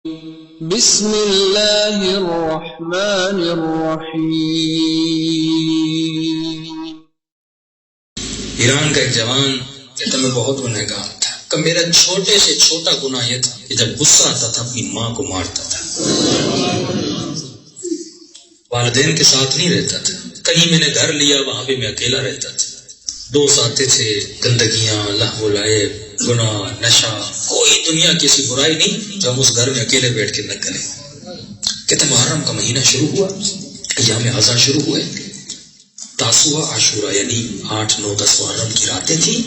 بسم اللہ الرحمن الرحیم۔ ایران کا ایک جوان کہتا میں بہت گنہگار تھا کہ میرا چھوٹے سے چھوٹا گناہ یہ تھا کہ جب غصہ آتا تھا اپنی ماں کو مارتا تھا، والدین کے ساتھ نہیں رہتا تھا، کہیں میں نے گھر لیا وہاں پہ میں اکیلا رہتا تھا، دوست آتے تھے، گندگیاں، لہو و لعب، گناہ، نشہ، کوئی دنیا کی ایسی برائی نہیں جو ہم اس گھر میں اکیلے بیٹھ کے نہ کریں۔ کہتے محرم کا مہینہ شروع ہوا، ایام اعزا شروع ہوئے، تاسوعا، عاشورہ یعنی 8، 9، 10 محرم کی راتیں تھیں۔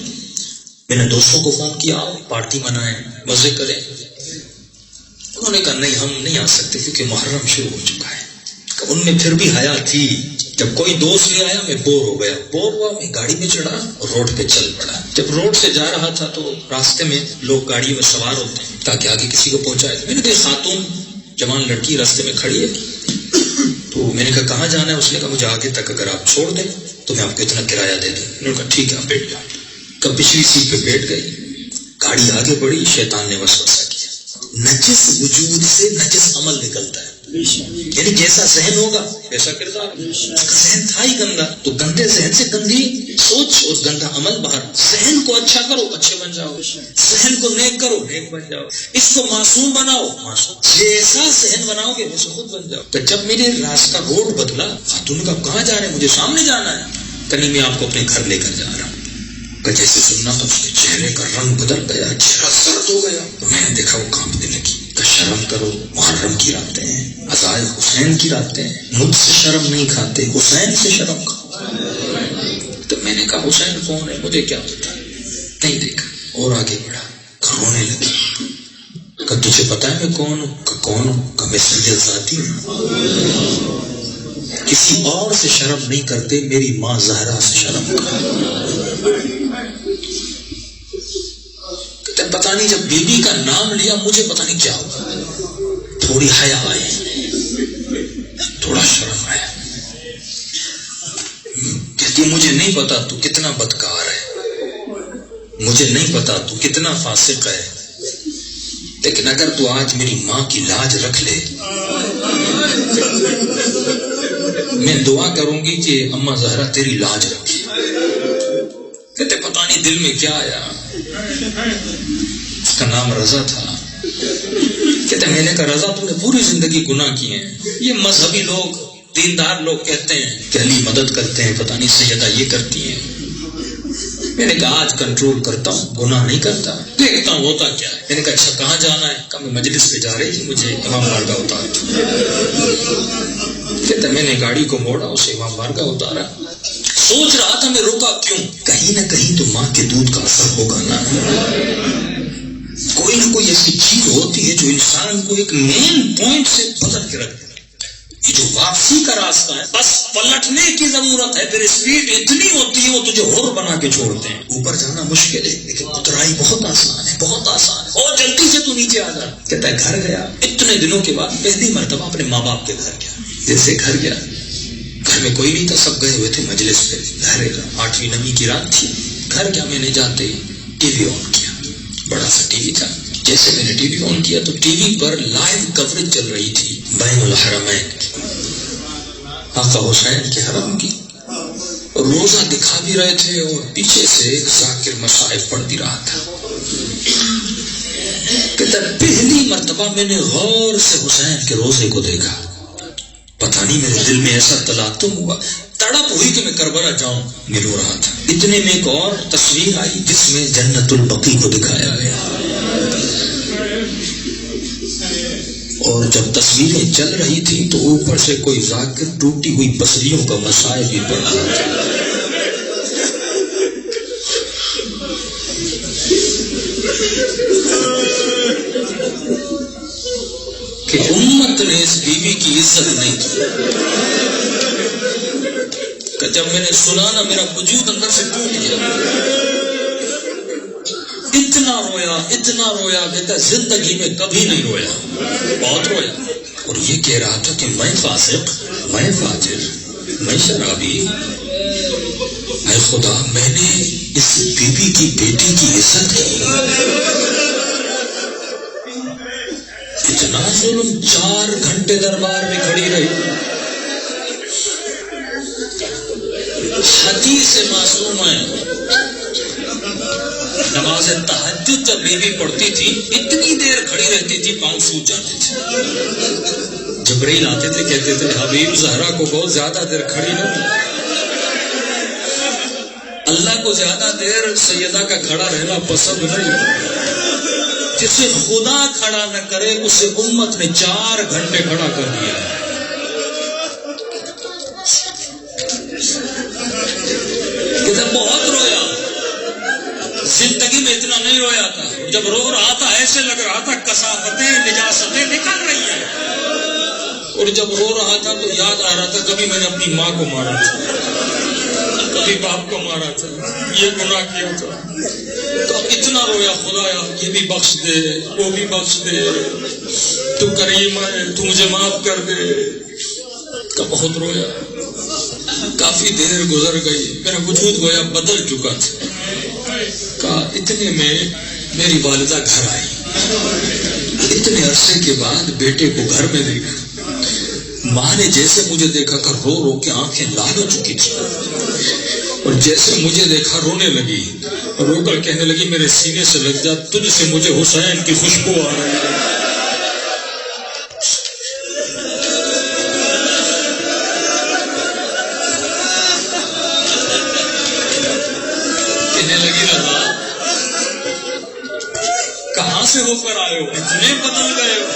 میں نے دوستوں کو فون کیا آؤ پارٹی منائیں، مزے کریں۔ انہوں نے کہا نہیں ہم نہیں آ سکتے کیونکہ محرم شروع ہو چکا ہے۔ ان میں پھر بھی حیا تھی، جب کوئی دوست لے آیا میں بور ہو گیا، بور ہوا میں گاڑی میں چڑھا اور روڈ پہ چل پڑا۔ جب روڈ سے جا رہا تھا تو راستے میں لوگ گاڑی میں سوار ہوتے ہیں تاکہ آگے کسی کو پہنچائے، میں نے دیکھا خاتون جوان لڑکی راستے میں کھڑی ہے، تو میں نے کہا کہاں جانا ہے؟ اس نے کہا مجھے آگے تک اگر آپ چھوڑ دیں تو میں آپ کو اتنا کرایہ دے دوں۔ میں نے کہا ٹھیک ہے آپ بیٹھ جاؤ۔ کب پچھلی سیٹ پہ بیٹھ گئی، گاڑی آگے بڑھی، شیطان نے وسوسہ کیا۔ نجس وجود سے نجس عمل نکلتا ہے، یعنی جیسا ذہن ہوگا ویسا کردار۔ ذہن تھا ہی گندا، تو گندے ذہن سے گندی سوچ اور گندا عمل باہر۔ ذہن کو اچھا کرو، اچھے بن جاؤ، ذہن کو نیک کرو، نیک بن جاؤ، اس کو معصوم بناؤ، معصوم۔ جیسا ذہن بناؤ گے ویسے خود بن جاؤ۔ تو جب میرے راستہ روڈ بدلا، خاتون کا کہاں جا رہے ہیں؟ مجھے سامنے جانا ہے۔ کہیں میں آپ کو اپنے گھر لے کر جا رہا ہوں۔ کہ جیسے سننا تو اس کے چہرے کا رنگ بدل گیا، چہرہ سرد ہو گیا، تو میں نے دیکھا وہ کانپنے لگی۔ کہ شرم کرو، محرم کی راتیں ہیں، عزائے حسین کی راتیں ہیں، مجھ سے شرم نہیں کھاتے، حسین سے شرم کھاؤ۔ تو میں نے کہا حسین کون ہے؟ مجھے کیا پتا، نہیں دیکھا اور آگے بڑھا، رونے لگا۔ کہ تجھے پتا ہے میں کون ہوں؟ کہ کون ہوں؟ کہ میں سید ذاتی ہوں، کسی اور سے شرم نہیں کرتے، میری ماں زہرا سے شرم کرتے۔ پتا نہیں جب بی بی کا نام لیا مجھے پتا نہیں کیا ہوا، تھوڑی حیا آئی، تھوڑا شرم آیا۔ کہتی مجھے نہیں پتا تو کتنا بدکار ہے، مجھے نہیں پتا تو کتنا فاسق ہے، لیکن اگر تو آج میری ماں کی لاج رکھ لے میں دعا کروں گی کہ اماں زہرا تیری لاج رکھے۔ کہتے پتا نہیں دل میں کیا آیا، اس کا نام رضا تھا۔ کہتے میں نے کہا رضا تو نے پوری زندگی گناہ کیے ہیں، یہ مذہبی لوگ، دیندار لوگ کہتے ہیں کہ علی مدد کرتے ہیں، پتہ نہیں سیدہ یہ کرتی ہیں۔ میں نے کہا آج کنٹرول کرتا ہوں، گناہ نہیں کرتا، دیکھتا ہوں ہوتا کیا ہے۔ میں نے کہا اچھا کہاں جانا ہے؟ کہا میں مجلس پہ جا رہی تھی، مجھے امام بارگاہ اتار دو۔ کہتے میں نے گاڑی کو موڑا، اسے امام بارگاہ اتارا۔ سوچ رہا تھا میں رکا کیوں، کہیں نہ کہیں تو ماں کے دودھ کا اثر ہوگا نا۔ کوئی نہ کوئی ایسی چیز ہوتی ہے جو انسان کو ایک مین پوائنٹ سے بدل کے رکھ دیتا ہے۔ یہ جو واپسی کا راستہ ہے، بس پلٹنے کی ضرورت ہے، پھر اسپیڈ اتنی ہوتی ہے وہ تجھے ہور بنا کے چھوڑتے ہیں۔ اوپر جانا مشکل ہے لیکن اترائی بہت آسان ہے، بہت آسان ہے، اور جلدی سے تو نیچے آ جا۔ کہتا ہے گھر گیا، اتنے دنوں کے بعد پہلی مرتبہ اپنے ماں باپ کے گھر گیا۔ جیسے گھر گیا، گھر میں کوئی نہیں تھا، سب گئے ہوئے تھے مجلس پہ، 8ویں نمی کی رات تھی۔ گھر گیا، میں نے جاتے ہی ٹی وی آن کیا، بڑا سا ٹی وی تھا۔ جیسے میں نے ٹی وی آن کیا تو ٹی وی پر لائیو کوریج چل رہی تھی بین الحرمین کی، آقا حسین کے حرم کی، روزہ دکھا بھی رہے تھے اور پیچھے سے ایک ذاکر مصائب پڑھ بھی رہا تھا۔ کہتا پہلی مرتبہ میں نے غور سے حسین کے روزے کو دیکھا، پتہ نہیں میرے دل میں ایسا تلاطم ہوا، تڑپ ہوئی کہ میں کربلا جاؤں، مل ہو رہا تھا۔ اتنے میں ایک اور تصویر آئی جس میں جنت البقیع کو دکھایا گیا، اور جب تصویریں چل رہی تھی تو اوپر سے کوئی ذاکر ٹوٹی ہوئی بصریوں کا مسائل بھی پڑھ رہا تھا۔ کہ امت نے اس بیوی کی عزت نہیں کی۔ کہ جب میں نے سنا نا میرا وجود اندر سے ٹوٹ گیا، اتنا رویا کہتا زندگی میں کبھی نہیں رویا، بہت رویا۔ اور یہ کہہ رہا تھا کہ میں فاسق، میں فاجر، میں شرابی، اے خدا میں نے اس بیوی کی بیٹی کی عزت کی، اتنا ظلم 4 گھنٹے دربار میں کھڑی رہی. حدیث معصوم ہے. نماز تہجد جب بیوی پڑھتی تھی اتنی دیر کھڑی رہتی تھی پاؤں سوج جاتے تھے. جبرائیل آتے تھے کہتے تھے حبیب زہرا کو بہت زیادہ دیر کھڑی نہ ہو. اللہ کو زیادہ دیر سیدہ کا کھڑا رہنا پسند نہیں. جسے خدا کھڑا نہ کرے اسے امت نے 4 گھنٹے کھڑا کر دیا. کہتے بہت رویا, زندگی میں اتنا نہیں رویا تھا. جب رو رہا تھا ایسے لگ رہا تھا کثافتیں نجاستیں نکل رہی ہیں. اور جب رو رہا تھا تو یاد آ رہا تھا کبھی میں نے اپنی ماں کو مارا تھا, کبھی باپ کو مارا تھا, یہ گناہ کیا تھا. تو اتنا رویا خدایا یہ بھی بخش دے وہ بھی بخش دے, تو کریم ہے تو مجھے معاف کر دے. تو بہت رویا. کافی دیر گزر گئی, میرا وجود گویا بدل چکا تھا. کہا اتنے میں میری والدہ گھر آئی. اتنے عرصے کے بعد بیٹے کو گھر میں دیکھا. ماں نے جیسے مجھے دیکھا کر رو رو کے آنکھیں لال ہو چکی تھی, اور جیسے مجھے دیکھا رونے لگی. رو کر کہنے لگی میرے سینے سے لگ جا, تجھ سے مجھے حسین کی خوشبو آ رہی ہے. کہنے لگی رضا کہاں سے ہو کر آئے ہو, اتنے بدل گئے ہو,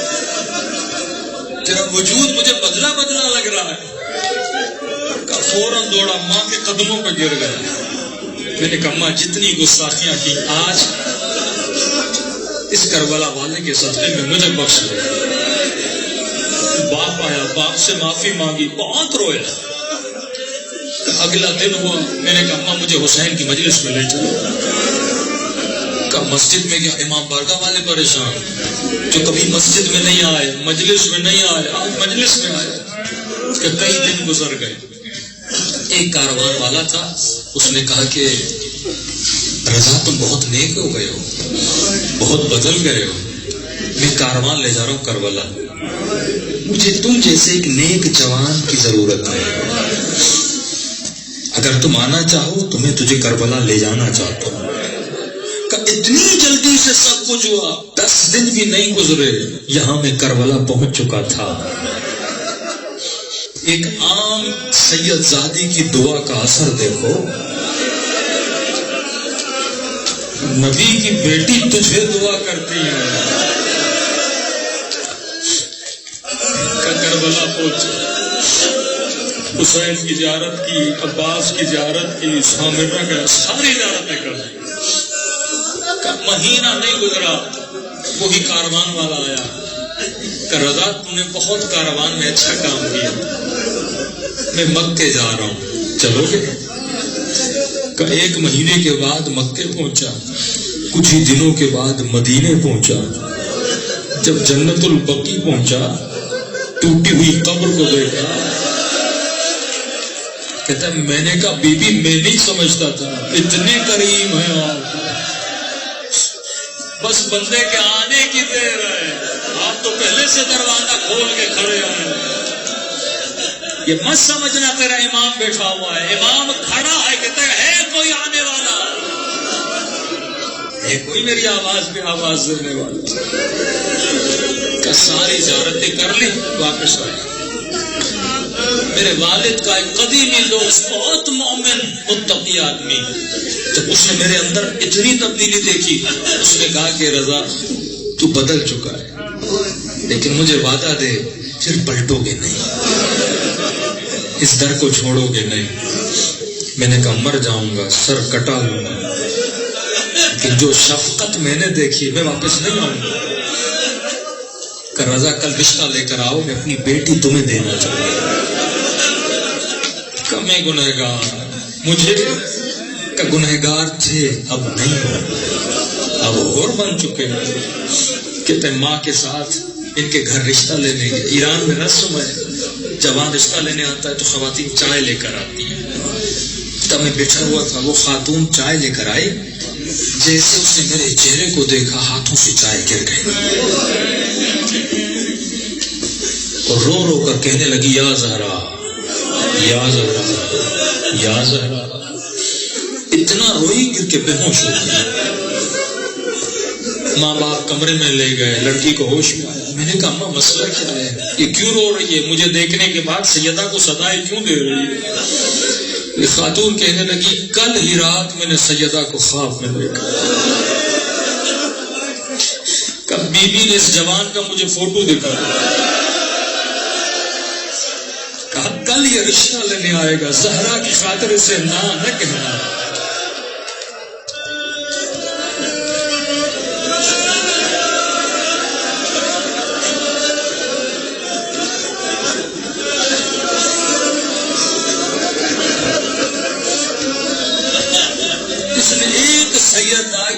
تیرا وجود مجھے بدلا بدلا لگ رہا ہے. فوراً دوڑا ماں کے قدموں پہ گر گیا. میں نے کہا ماں جتنی گستاخیاں کی آج اس کربلا والے کے صدقے میں مجھے بخش دے. باپ آیا, باپ سے معافی مانگی, بہت رویا. اگلا دن ہوا, میں نے کہا ماں مجھے حسین کی مجلس میں لے چلو. کہا مسجد میں گیا, امام بارگاہ والے پریشان جو کبھی مسجد میں نہیں آئے, مجلس میں نہیں آئے, آج مجلس میں آئے. کہ کئی دن گزر گئے. ایک کاروان والا تھا, اس نے کہا کہ رضا تم بہت نیک ہو گئے ہو, بہت بدل گئے ہو. میں کاروان لے جا رہا ہوں کربلا, مجھے تم جیسے ایک نیک جوان کی ضرورت ہے. اگر تم آنا چاہو تو میں تجھے کربلا لے جانا چاہتا ہوں. اتنی جلدی سے سب کچھ ہوا, 10 دن بھی نہیں گزرے یہاں میں کربلا پہنچ چکا تھا. ایک عام سید زادی کی دعا کا اثر دیکھو. نبی کی بیٹی تجھے دعا کرتی ہے. کربلا پہنچے, حسین کی زیارت کی, عباس کی زیارت کی, سامرہ کا ساری زیارتیں کر دی. مہینہ نہیں گزرا وہی کاروان والا آیا. کہ رضا تم نے بہت کاروان میں اچھا کام کیا, میں مکے جا رہا ہوں, چلو گے؟ کہ 1 مہینے کے بعد مکے پہنچا, کچھ ہی دنوں کے بعد مدینے پہنچا. جب جنت البقیع پہنچا, ٹوٹی ہوئی قبر کو دیکھا. کہتا ہے میں نے کہا بی بی میں نہیں سمجھتا تھا اتنے کریم ہیں آپ, بس بندے کے آنے کی دیر ہے, آپ تو پہلے سے دروازہ کھول کے کھڑے ہیں. یہ مت سمجھنا تیرا امام بیٹھا ہوا ہے, امام کھڑا ہے. کہتا ہے کوئی آنے والا, ہے کوئی میری آواز پہ آواز دینے والا. کہ ساری زیارتیں کر لی, واپس آئے. میرے والد کا ایک قدیمی دوست, بہت مومن متقی آدمی, جب اس نے میرے اندر اتنی تبدیلی دیکھی, اس نے کہا کہ رضا تو بدل چکا ہے, لیکن مجھے وعدہ دے پھر پلٹو گے نہیں, اس در کو چھوڑو گے نہیں. میں نے کہا مر جاؤں گا, سر کٹا لوں گا, لیکن جو شفقت میں نے دیکھی میں واپس نہیں آؤں گا. کہ رضا کل رشتہ لے کر آؤ, میں اپنی بیٹی تمہیں دینا چاہوں گا. کہ میں گنہگار, مجھے کہ گنہگار تھے اب نہیں ہو, اب اور بن چکے ہیں. کہتے ماں کے ساتھ ان کے گھر رشتہ لینے گئے. ایران میں رسم ہے, جوان رشتہ لینے آتا ہے تو خواتین چائے لے کر آتی ہیں. تب میں بیٹھا ہوا تھا, وہ خاتون چائے لے کر آئی, جیسے اس نے میرے چہرے کو دیکھا ہاتھوں سے چائے گر گئی. رو رو کر کہنے لگی یا زہرا یا زہرا یا زہرا. اتنا روئی گر کے بے ہوش ہو گئی. ماں باپ کمرے میں لے گئے, لڑکی کو ہوش میں آیا. میں نے کہا اماں مسئلہ کیا ہے, یہ کیوں رو رہی ہے, مجھے دیکھنے کے بعد سیدہ کو سزائیں کیوں دے رہی ہے؟ یہ خاتون کہنے لگی کل ہی رات میں نے سیدہ کو خواب میں دیکھا. کب بی بی نے اس جوان کا مجھے فوٹو دکھا, کہا کل یہ رشتہ لینے آئے گا, زہرا کی خاطر اسے نہ کہنا.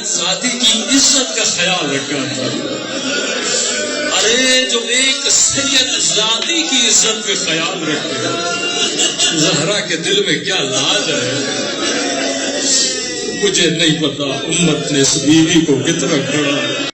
شادی کی عزت کا خیال رکھا تھا. ارے جو ایک سید زادی کی عزت کا خیال رکھے, زہرا کے دل میں کیا لاج ہے مجھے نہیں پتا. امت نے اس بیوی کو کتنا کھڑا